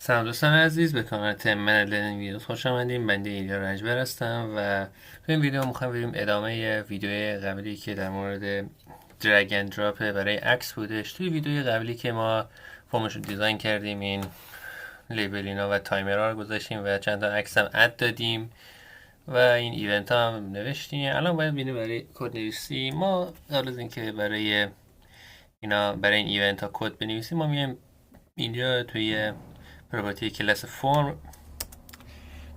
سلام دوستان عزیز، به کانال تمرکز ویدیو خوش آمدیم. بنده ایلیا رنجبر هستم و تو این ویدیو میخوایم بریم ادامه ویدیو قبلی که در مورد درگ اند دراپ برای عکس بودش. توی ویدیو قبلی که ما فرمش رو دیزاین کردیم، این لیبلینا و تایمرها رو گذاشتیم و چند تا عکس هم اد دادیم و این ایونت ها هم نوشتیم. الان باید ببینیم برای کد نویسی. ما قبل از اینکه برای این ایونت ها کد بنویسیم، ما میایم اینجا توی پراپرتی کلاس فورم،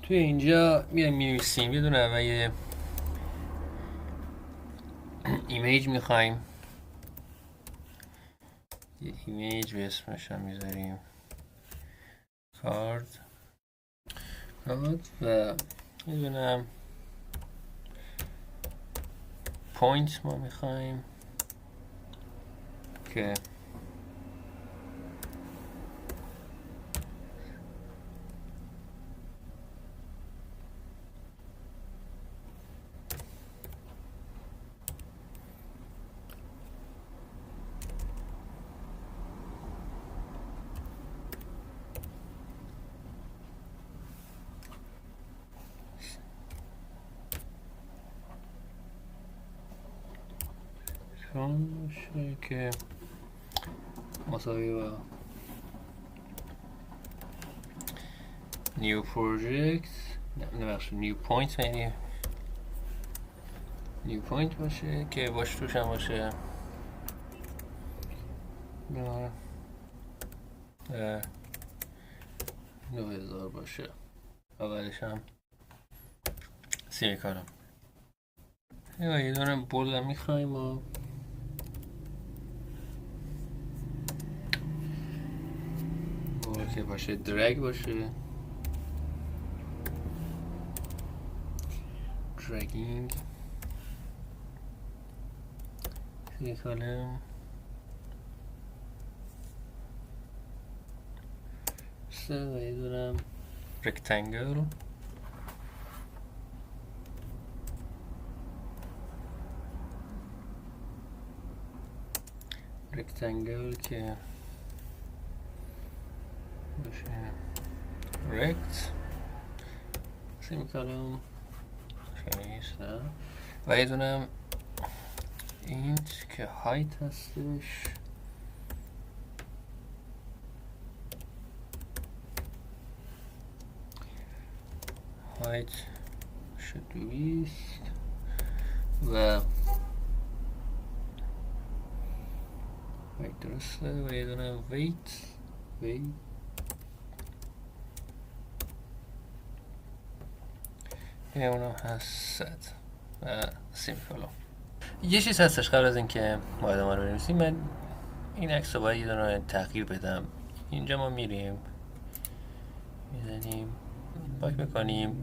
توی اینجا میایم می‌نویسیم یه دونه اول یه ایمیج میخوایم، یه ایمیج به اسمش هم میذاریم کارد و یه دونه هم پوینت ما میخوایم که باشه که مساوی با نیو پروژکت، نه نیو پوینت، یعنی نیو پوینت باشه که باش توش هم باشه 9000 باشه، اولش هم سیمی کارم. یه دونه بولد هم میخوایم و که باشه درگ باشه، درگینگ سیمی کالم و یه دونم رکتنگل که باشه رکت سیمی کالم و یه دونم اینت که هایت هستش، هایت باشه 200 و هایت درسته و یه دونه ویت یه اونم هست 100 و سیمیکالون. یه چیز هستش قبل از اینکه ما ادامه رو بنویسیم، من این عکس رو باید یه دونه تغییر بدم. اینجا ما میریم میزنیم پاک میکنیم،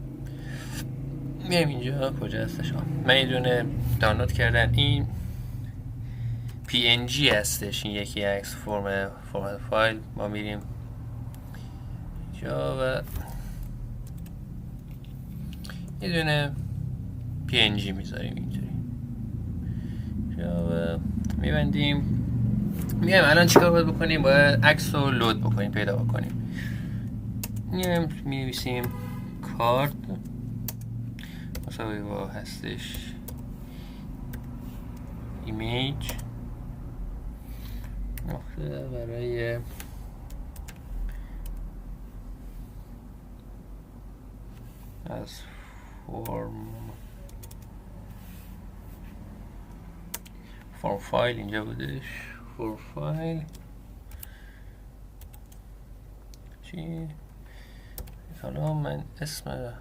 میریم اینجا کجا هستش. من یه دونه دانلود کردم، این PNG هستش، این یکی عکس فرمت فایل. ما میریم اینجا و یه دونه PNG میذاریم اینجوری و میبندیم. میایم الان چیکار باید بکنیم؟ باید عکس رو لود بکنیم، پیدا بکنیم. میایم مینویسیم کارد مساوی با هستش ایمیج نقطه برای از فرم فایل اینجا بودش، فرم فایل چی؟ حالا من اسم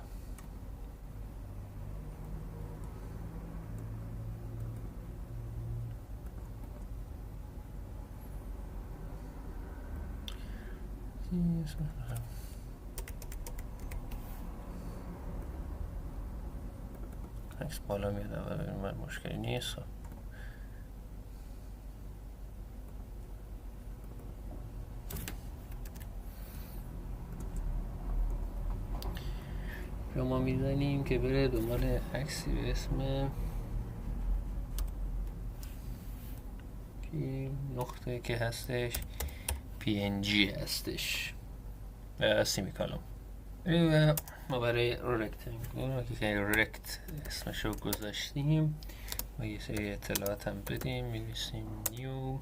عکس بالا میاد و من مشکلی نیست. ما میزنیم که بره دنبال عکسی به اسم نقطه که هستش PNG هستش. و سیمیکالون. و ما برای رکتنگل که رکت اسمشو گذاشتیم و یه سری اطلاعات هم بدیم. می‌نویسیم نیو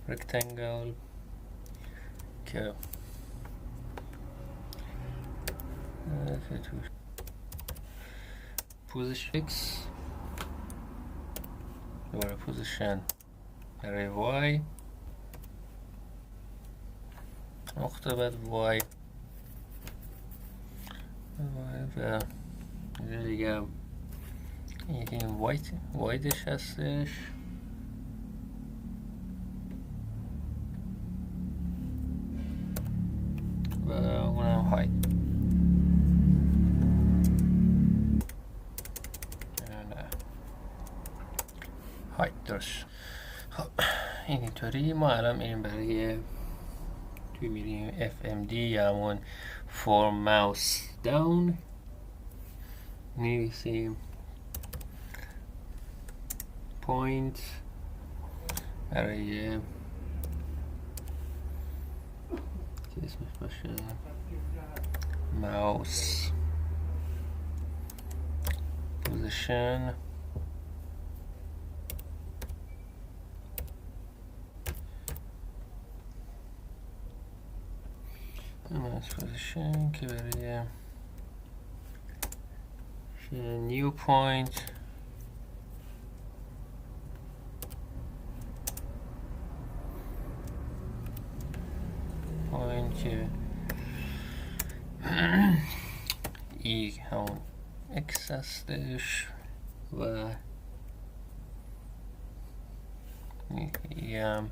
رکتنگل که توش پوزیشن ایکس، دوباره پوزیشن برای وای، نقطه بعد وای و دیگه این وایدش هستش و اونم های. های درست. خب اینطوری ما الان میریم برای توی میریم FMD یا همون فورم ماوس داون می‌نویسیم پوینت برای که اسمش باشه ماوس پوزیشن ماوس پوزیشن که برای نیو پوینت که ای همون اکس هستش و هم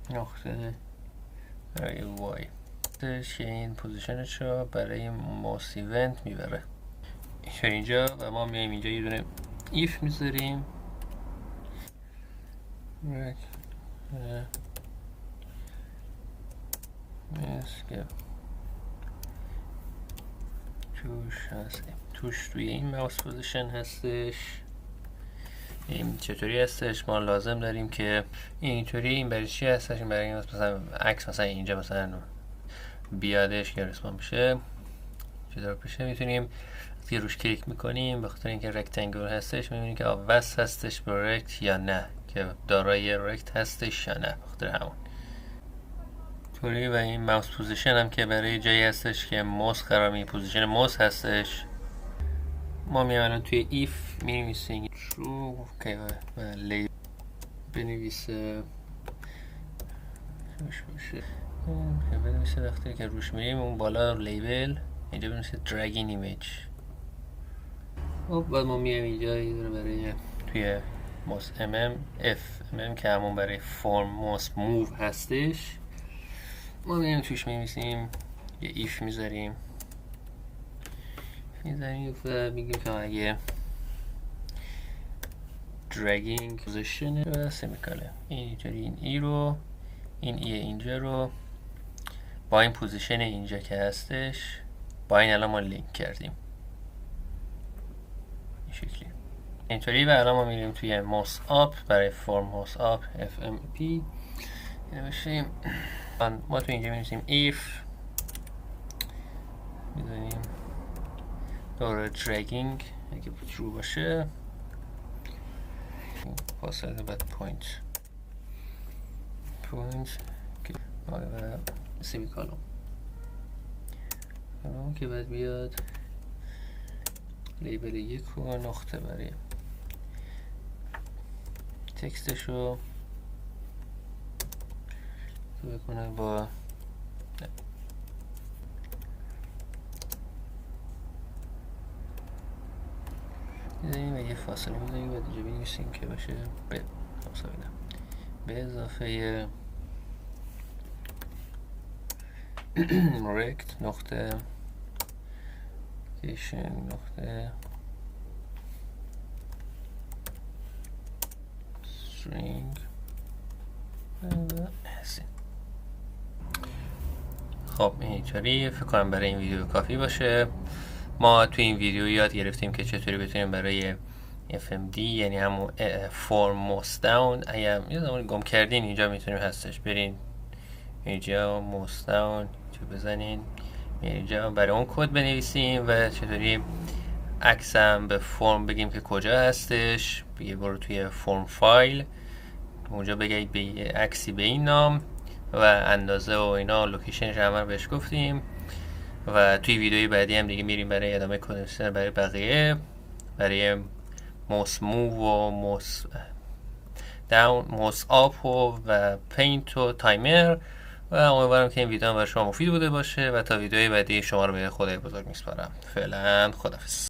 نقطه برای وای که این پوزیشنش رو برای ماوس ایونت میبره اینجا و ما میایم اینجا یه دونه ایف میذاریم که توش توی این ماوس پوزیشن هستش. این چطوری هستش؟ ما لازم داریم که اینطوری این برای چی هستش؟ این برای مثلا عکس مثلا اینجا مثلا بیادش که رسمان بشه چطور بشه میتونیم که روش کلیک میکنیم به خاطر اینکه رکتنگل هستش میبینیم که وصل هستش به رکت یا نه، که دارای رکت هستش یا نه، به خاطر همون طوری. و این ماوس پوزیشن هم که برای جایی هستش که موس قرار می پوزیشن موس هستش. ما میایم الان توی ایف می‌نویسیم true که و لیبل بنویسه روش باشه که بنویسه وقتی که روش میریم اون بالا لیبل اینجا بنویسه dragging image. خب بعد ما میایم اینجا یه دونه برای توی موس FMM که همون برای فرم موس موو هستش ما میایم توش می‌نویسیم یه ایف میذاریم و میگیم که اگه dragging position و سمیکاله اینطوری این ای رو این ای اینجا رو با این پوزیشن اینجا که هستش با این الان ما لینک کردیم این شکلی اینطوری. و الان ما میریم توی موس آپ برای فرم موس آپ FMP نوشیم ما تو اینجا می‌نویسیم if می‌ذاریم دور dragging اگه true باشه فاصله بعد پوینت که سیمیکالون الان که بعد بیاد لیبل یک و نقطه برای تکستشو بکنه با می‌ذاریم و یه فاصله می‌ذاریم و دیگه بنویسیم که باشه به اضافه رکت نقطه کیشن نقطه string خب اینطوری فکر کنم برای این ویدیو کافی باشه. ما تو این ویدیو یاد گرفتیم که چطوری بتونیم برای FMD یعنی همون فرم موس داون اگه یه زمانی گم کردین اینجا میتونیم هستش برین اینجا موس داون بزنین، اینجا برای اون کد بنویسیم و چطوری عکسم به فرم بگیم که کجا هستش. بگی برو توی فرم فایل، اونجا بگید به عکسی به این نام و اندازه و اینا، لوکیشنش هم بهش گفتیم. و توی ویدیوی بعدی هم دیگه میریم برای ادامه کد برای بقیه، برای موس موو و موس داون، موس آپ و پینت و تایمر. و امیدوارم که این ویدیو برای شما مفید بوده باشه و تا ویدیوی بعدی شما رو به خدای بزرگ میسپارم. فعلا خداحافظ.